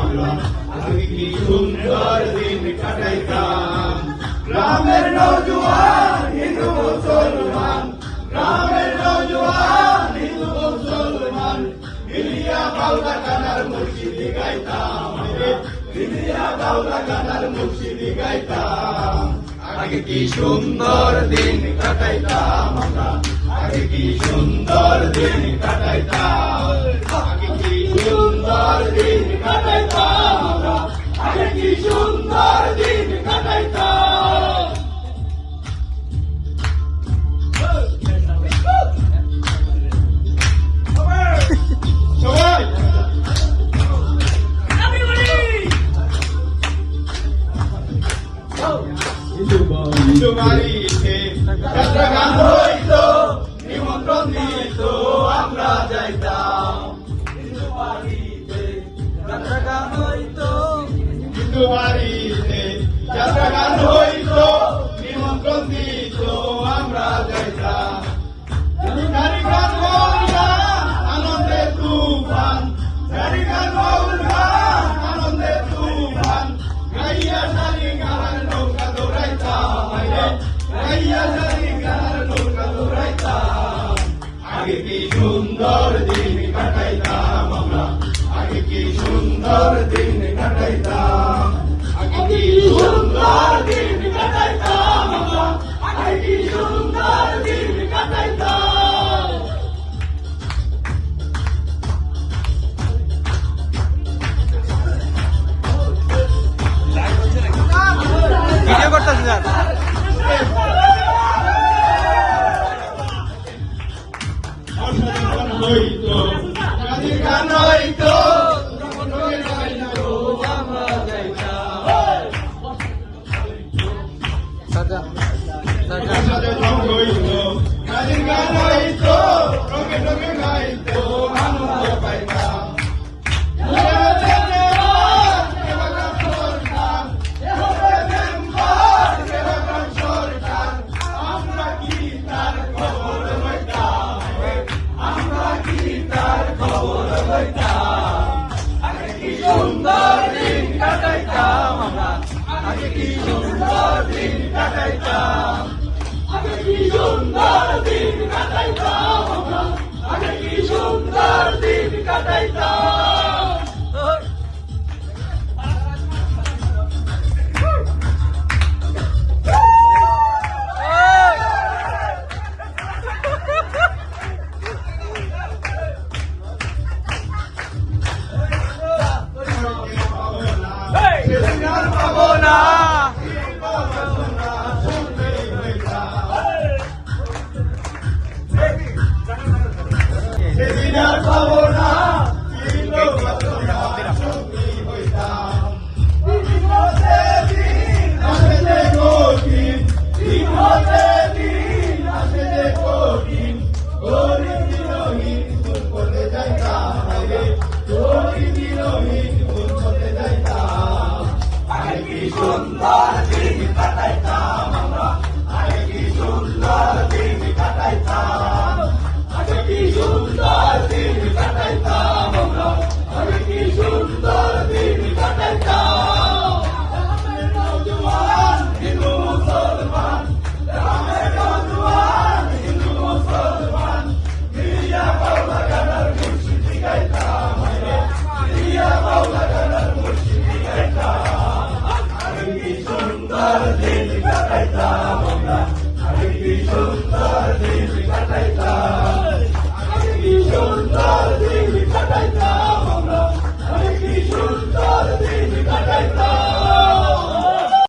আমরা আগে কি সুন্দর দিন কাটাইতাম। গ্রামের নওজোয়ান হিন্দু মুসলমান, গ্রামের নওজোয়ান হিন্দু মুসলমান মিলিয়া বাউলা গানার মুর্শিদি গাইতাম, মিলিয়া বাউলা গানার মুর্শিদি গাইতাম। আগে কি সুন্দর দিন কাটাইতাম আমরা, আগে কি সুন্দর দিন কাটাইতাম, আগে কি সুন্দর দিন কাটাইতাম আমরা, আগে কি সুন্দর দিন কাটাইতাম। সবাই বাড়িতে যাত্রা গান হইতো, নিমন্ত্রণ দিত আমরা যাইতাম। হিন্দু বাড়িতে যাত্রা গান হইতো, হিন্দু বাড়িতে যাত্রা গান হইতো, নিমন্ত্রণ দিত আমরা যাইতাম। নারী গান বাউল গান আনন্দে তুফান, নারী গান বাউল গান আনন্দে তুফান গাইয়া নারী গান নৌকা দৌড়াইতাম, গাইয়া নারী গান নৌকা দৌড়াইতাম। আগে কি সুন্দর দিন কাটাইতাম আমরা, আগে কি সুন্দর দিন কাটাইতাম, আগে কি সুন্দর দিন কাটাইতাম আমরা, আগে কি সুন্দর দিন কাটাইতাম। ভিডিও করতেছি স্যার। গান হইতো সাজা গান হইতো রঙে রঙে গাইতো আনন্দ পাইতাম। আমরা কি তার খবর লইতাম, আমরা কি তার খবর লইতাম। আগে কি সুন্দর দিন কাটাইতাম আমরা, আগে কি সুন্দর দিন কাটাইতাম, আগে কি সুন্দর দিন কাটাইতাম আমরা, আগে কি সুন্দর দিন কাটাইতাম। পাবো না সেদিন আর পাবো না, সুন্দর দিন কাটাইতাম আমরা, আগে কি সুন্দর দিন কাটাইতাম, আগে কি সুন্দর দিন কাটাইতাম আমরা, আগে কি সুন্দর দিন কাটাইতাম। গ্রামের নওজোয়ান হিন্দু মুসলমান, গ্রামের নওজোয়ান হিন্দু মুসলমান মিলিয়া বাউলা গানার মুর্শিদি গাইতাম, মিলিয়া বাউলা গানার মুর্শিদি গাইতাম। আগে কি সুন্দর দিন কাটাইতাম আমরা, আগে কি সুন্দর দিন কাটাইতাম।